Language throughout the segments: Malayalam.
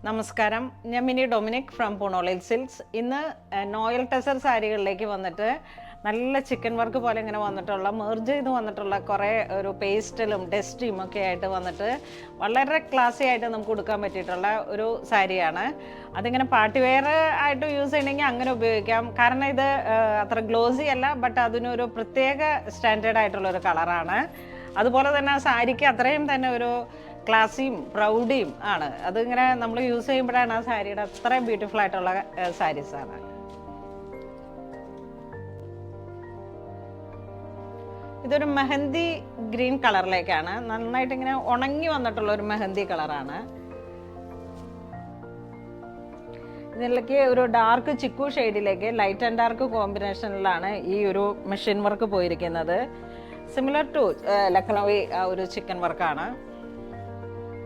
നമസ്കാരം, ഞാൻ മിനി ഡൊമിനിക് ഫ്രം പൂണോളിൽ സിൽക്സ്. ഇന്ന് നോയൽ ടെസർ സാരികളിലേക്ക് വന്നിട്ട് നല്ല ചിക്കൻ വർക്ക് പോലെ ഇങ്ങനെ വന്നിട്ടുള്ള മെർജ് ചെയ്ത് വന്നിട്ടുള്ള കുറേ ഒരു പേസ്റ്റലും ഡസ്റ്റിയും ഒക്കെ ആയിട്ട് വന്നിട്ട് വളരെ ക്ലാസി ആയിട്ട് നമുക്ക് കൊടുക്കാൻ പറ്റിയിട്ടുള്ള ഒരു സാരിയാണ്. അതിങ്ങനെ പാർട്ടി വെയർ ആയിട്ട് യൂസ് ചെയ്യണമെങ്കിൽ അങ്ങനെ ഉപയോഗിക്കാം. കാരണം ഇത് അത്ര ഗ്ലോസി അല്ല, ബട്ട് അതിനൊരു പ്രത്യേക സ്റ്റാൻഡേർഡ് ആയിട്ടുള്ളൊരു കളറാണ്. അതുപോലെ തന്നെ ആ സാരിക്ക് അത്രയും തന്നെ ഒരു ക്ലാസിയും പ്രൗഡിയും ആണ്. അതിങ്ങനെ നമ്മൾ യൂസ് ചെയ്യുമ്പോഴാണ് ആ സാരിയുടെ അത്രയും ബ്യൂട്ടിഫുൾ ആയിട്ടുള്ള സാരീസാണ്. ഇതൊരു മെഹന്തി ഗ്രീൻ കളറിലേക്കാണ്, നന്നായിട്ട് ഇങ്ങനെ ഉണങ്ങി വന്നിട്ടുള്ള ഒരു മെഹന്തി കളറാണ്. ഇതിലേക്ക് ഒരു ഡാർക്ക് ചിക്കു ഷെയ്ഡിലേക്ക് ലൈറ്റ് ആൻഡ് ഡാർക്ക് കോമ്പിനേഷനിലാണ് ഈ ഒരു മെഷീൻ വർക്ക് പോയിരിക്കുന്നത്. സിമിലർ ടു ലക്നൗവി ആ ഒരു ചിക്കൻ വർക്കാണ്.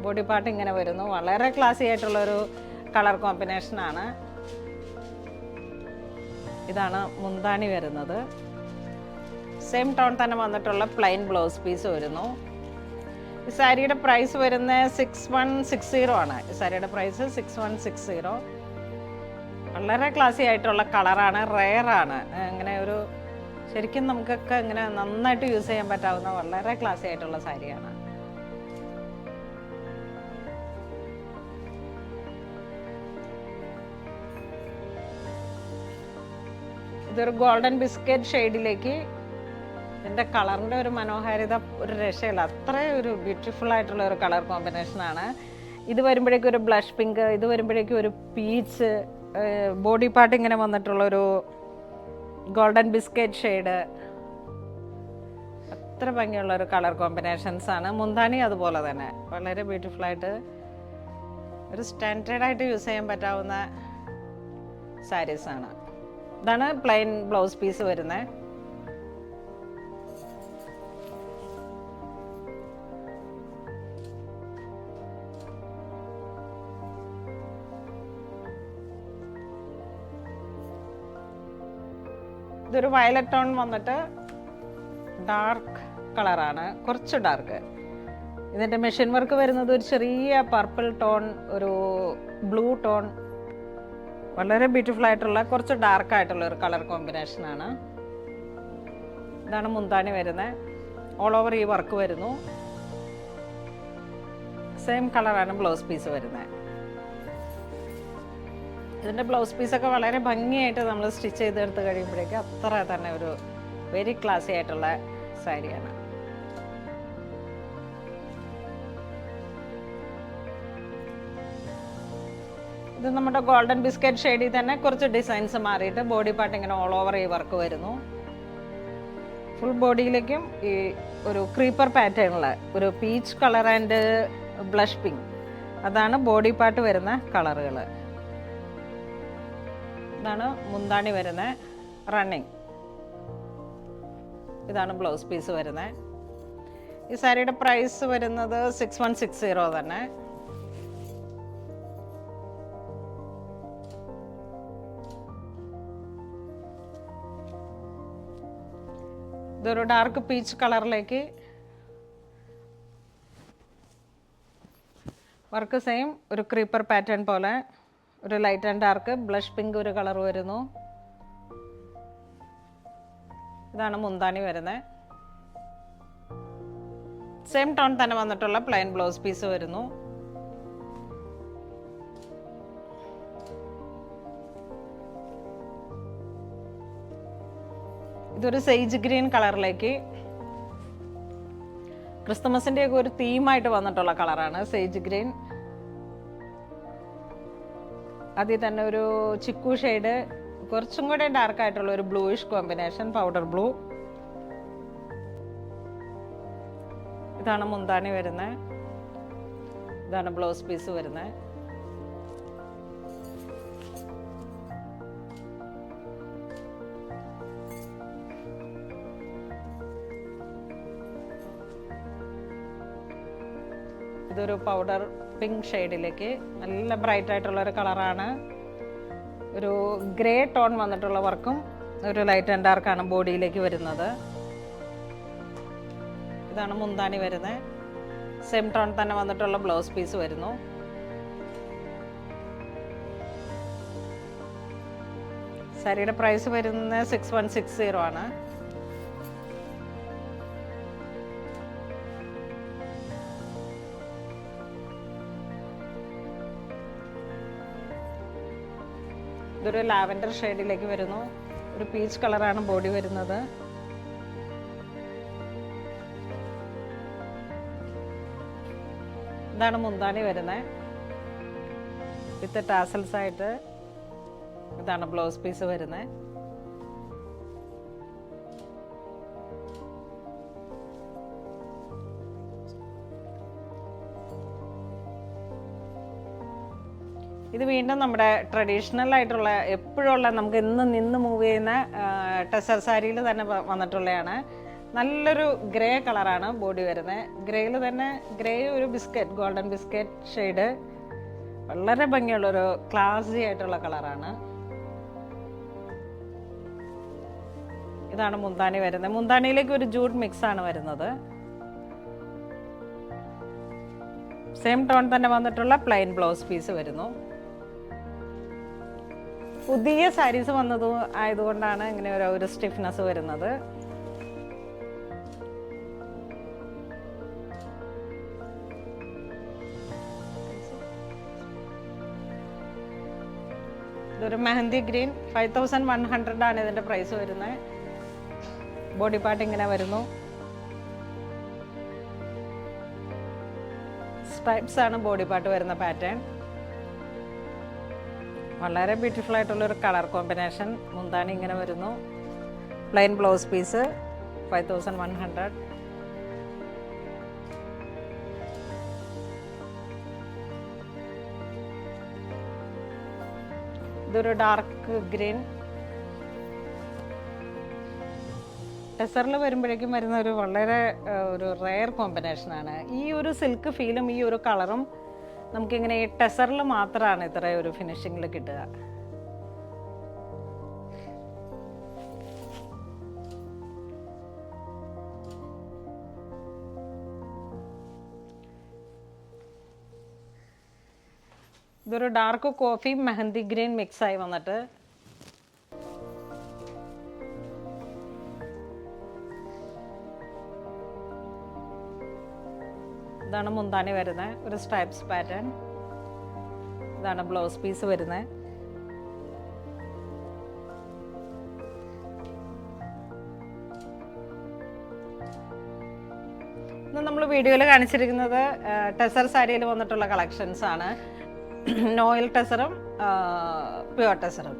ബോഡി പാർട്ട് ഇങ്ങനെ വരുന്നു. വളരെ ക്ലാസി ആയിട്ടുള്ളൊരു കളർ കോമ്പിനേഷനാണ്. ഇതാണ് മുന്താണി വരുന്നത്. സെയിം ടോൺ തന്നെ വന്നിട്ടുള്ള പ്ലെയിൻ ബ്ലൗസ് പീസ് വരുന്നു. ഈ സാരിയുടെ പ്രൈസ് വരുന്നത് 6160 ആണ്. ഈ സാരിയുടെ പ്രൈസ് 6160. വളരെ ക്ലാസി ആയിട്ടുള്ള കളറാണ്, റെയറാണ്. ഇങ്ങനെ ഒരു ശരിക്കും നമുക്കൊക്കെ ഇങ്ങനെ നന്നായിട്ട് യൂസ് ചെയ്യാൻ പറ്റാവുന്ന വളരെ ക്ലാസി ആയിട്ടുള്ള സാരിയാണ്. ഇതൊരു ഗോൾഡൻ ബിസ്ക്കറ്റ് ഷെയ്ഡിലേക്ക്, ഇതിൻ്റെ കളറിൻ്റെ ഒരു മനോഹാരിത ഒരു രക്ഷയില്ല. അത്രയും ഒരു ബ്യൂട്ടിഫുൾ ആയിട്ടുള്ള ഒരു കളർ കോമ്പിനേഷനാണ്. ഇത് വരുമ്പോഴേക്കും ഒരു ബ്ലഷ് പിങ്ക്, ഇത് വരുമ്പോഴേക്കും ഒരു പീച്ച്, ബോഡി പാർട്ട് ഇങ്ങനെ വന്നിട്ടുള്ളൊരു ഗോൾഡൻ ബിസ്ക്കറ്റ് ഷെയ്ഡ്. അത്ര ഭംഗിയുള്ള ഒരു കളർ കോമ്പിനേഷൻസാണ്. മുന്താണി അതുപോലെ തന്നെ വളരെ ബ്യൂട്ടിഫുള്ളായിട്ട് ഒരു സ്റ്റാൻഡേർഡായിട്ട് യൂസ് ചെയ്യാൻ പറ്റാവുന്ന സാരീസാണ്. ഇതാണ് പ്ലെയിൻ ബ്ലൗസ് പീസ് വരുന്നത്. ഇതൊരു വയലറ്റ് ടോൺ വന്നിട്ട് ഡാർക്ക് കളറാണ്, കുറച്ച് ഡാർക്ക്. ഇതിൻ്റെ മെഷീൻ വർക്ക് വരുന്നത് ഒരു ചെറിയ പർപ്പിൾ ടോൺ, ഒരു ബ്ലൂ ടോൺ, വളരെ ബ്യൂട്ടിഫുൾ ആയിട്ടുള്ള കുറച്ച് ഡാർക്ക് ആയിട്ടുള്ള ഒരു കളർ കോമ്പിനേഷനാണ്. ഇതാണ് മുന്താണി വരുന്നത്. ഓൾ ഓവർ ഈ വർക്ക് വരുന്നു. സെയിം കളറാണ് ബ്ലൗസ് പീസ് വരുന്നത്. ഇതിൻ്റെ ബ്ലൗസ് പീസൊക്കെ വളരെ ഭംഗിയായിട്ട് നമ്മൾ സ്റ്റിച്ച് ചെയ്തെടുത്ത് കഴിയുമ്പോഴേക്കും അത്ര തന്നെ ഒരു വെരി ക്ലാസി ആയിട്ടുള്ള സാരിയാണ്. ഇത് നമ്മുടെ ഗോൾഡൻ ബിസ്ക്കറ്റ് ഷെയ്ഡിൽ തന്നെ കുറച്ച് ഡിസൈൻസ് മാറിയിട്ട് ബോഡി പാർട്ട് ഇങ്ങനെ ഓൾ ഓവർ ഈ വർക്ക് വരുന്നു. ഫുൾ ബോഡിയിലേക്കും ഈ ഒരു ക്രീപ്പർ പാറ്റേണിൽ ഒരു peach colour and blush pink, അതാണ് ബോഡി പാർട്ട് വരുന്ന കളറുകൾ. ഇതാണ് മുന്താണി വരുന്നത്, റണ്ണിങ്. ഇതാണ് ബ്ലൗസ് പീസ് വരുന്നത്. ഈ സാരിയുടെ പ്രൈസ് വരുന്നത് 6160 തന്നെ. ഇതൊരു ഡാർക്ക് പീച്ച് കളറിലേക്ക് വർക്ക്, സെയിം ഒരു ക്രീപ്പർ പാറ്റേൺ പോലെ ഒരു light and dark blush pink ഒരു കളർ വരുന്നു. ഇതാണ് മുന്താണി വരുന്നത്. സെയിം ടോൺ തന്നെ വന്നിട്ടുള്ള പ്ലെയിൻ ബ്ലൗസ് പീസ് വരുന്നു. ഇതൊരു സെയ്ജ് ഗ്രീൻ കളറിലേക്ക്, ക്രിസ്തുമസിൻ്റെ ഒക്കെ ഒരു തീമായിട്ട് വന്നിട്ടുള്ള കളറാണ് സെയ്ജ് ഗ്രീൻ. അതിൽ തന്നെ ഒരു ചിക്കു ഷെയ്ഡ്, കുറച്ചും കൂടെ ഡാർക്ക് ആയിട്ടുള്ള ഒരു ബ്ലൂയിഷ് കോമ്പിനേഷൻ, പൗഡർ ബ്ലൂ. ഇതാണ് മുന്താണി വരുന്നത്. ഇതാണ് ബ്ലൗസ് പീസ് വരുന്നത്. ഇതൊരു പൗഡർ പിങ്ക് ഷെയ്ഡിലേക്ക് നല്ല ബ്രൈറ്റ് ആയിട്ടുള്ള ഒരു കളറാണ്. ഒരു ഗ്രേ ടോൺ വന്നിട്ടുള്ള വർക്കും ഒരു ലൈറ്റ് ആൻഡ് ഡാർക്കാണ് ബോഡിയിലേക്ക് വരുന്നത്. ഇതാണ് മുന്താണി വരുന്നത്. സെയിം ടോൺ തന്നെ വന്നിട്ടുള്ള ബ്ലൗസ് പീസ് വരുന്നു. സാരിയുടെ പ്രൈസ് വരുന്നത് 6160 ആണ്. ഇതൊരു ലാവൻഡർ ഷെയ്ഡിലേക്ക് വരുന്നു. ഒരു പീച്ച് കളറാണ് ബോഡി വരുന്നത്. ഇതാണ് മുന്താണി വരുന്നത് വിത്ത് ടാസൽസ് ആയിട്ട്. ഇതാണ് ബ്ലൗസ് പീസ് വരുന്നത്. ഇത് വീണ്ടും നമ്മുടെ ട്രഡീഷണൽ ആയിട്ടുള്ള എപ്പോഴുള്ള നമുക്ക് ഇന്ന് നിന്ന് മൂവ് ചെയ്യുന്ന ടെസർ സാരിയിൽ തന്നെ വന്നിട്ടുള്ളതാണ്. നല്ലൊരു ഗ്രേ കളറാണ് ബോഡി വരുന്നത്. ഗ്രേയിൽ തന്നെ ഗ്രേ ഒരു ബിസ്ക്കറ്റ്, ഗോൾഡൻ ബിസ്ക്കറ്റ് ഷെയ്ഡ്. വളരെ ഭംഗിയുള്ളൊരു ക്ലാസി ആയിട്ടുള്ള കളറാണ്. ഇതാണ് മുന്താണി വരുന്നത്. മുന്താണിയിലേക്ക് ഒരു ജൂട്ട് മിക്സ് ആണ് വരുന്നത്. സെയിം ടോൺ തന്നെ വന്നിട്ടുള്ള പ്ലെയിൻ ബ്ലൗസ് പീസ് വരുന്നു. പുതിയ സാരീസ് വന്നത് ആയതുകൊണ്ടാണ് ഇങ്ങനെ ഒരു സ്റ്റിഫ്നെസ് വരുന്നത്. ഇതൊരു മെഹന്തി ഗ്രീൻ. 5100 ആണ് ഇതിന്റെ പ്രൈസ് വരുന്നത്. ബോഡി പാർട്ട് ഇങ്ങനെ വരുന്നു. സ്ട്രൈപ്സ് ആണ് ബോഡി പാർട്ട് വരുന്ന പാറ്റേൺ. വളരെ ബ്യൂട്ടിഫുൾ ആയിട്ടുള്ളൊരു കളർ കോമ്പിനേഷൻ. മുന്താണി ഇങ്ങനെ വരുന്നു. Plain blouse piece 5100. ഇതൊരു ഡാർക്ക് ഗ്രീൻ. ടെസറിൽ വരുമ്പോഴേക്കും വരുന്ന ഒരു വളരെ ഒരു റെയർ കോമ്പിനേഷനാണ്. ഈ ഒരു സിൽക്ക് ഫീലും ഈ ഒരു കളറും നമുക്കിങ്ങനെ ഈ ടെസറിൽ മാത്രമാണ് ഇത്ര ഒരു ഫിനിഷിങ്ങിൽ കിട്ടുക. ഇതൊരു dark coffee mehndi green mix ആയി വന്നിട്ട് ഇതാണ് മുന്താണി വരുന്നത്. ഒരു സ്ട്രൈപ്സ് പാറ്റേൺ. ഇതാണ് ബ്ലൗസ് പീസ് വരുന്നത്. ഇന്ന് നമ്മൾ വീഡിയോയിൽ കാണിച്ചിരിക്കുന്നത് ടെസർ സാരിയിൽ വന്നിട്ടുള്ള കളക്ഷൻസ് ആണ്. നോയിൽ ടെസറും പ്യുവർ ടെസറും.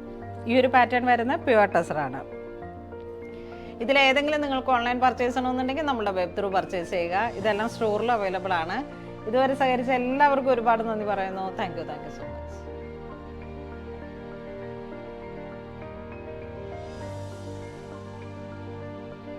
ഈ ഒരു പാറ്റേൺ വരുന്ന പ്യുവർ ടെസറാണ്. ഇതിലേതെങ്കിലും നിങ്ങൾക്ക് ഓൺലൈൻ പർച്ചേസ് ചെയ്യണമെന്നുണ്ടെങ്കിൽ നമ്മുടെ വെബ് ത്രൂ പർച്ചേസ് ചെയ്യുക. ഇതെല്ലാം സ്റ്റോറിൽ അവൈലബിൾ ആണ്. ഇതുവരെ സഹകരിച്ച എല്ലാവർക്കും ഒരുപാട് നന്ദി പറയുന്നു. Thank you so much.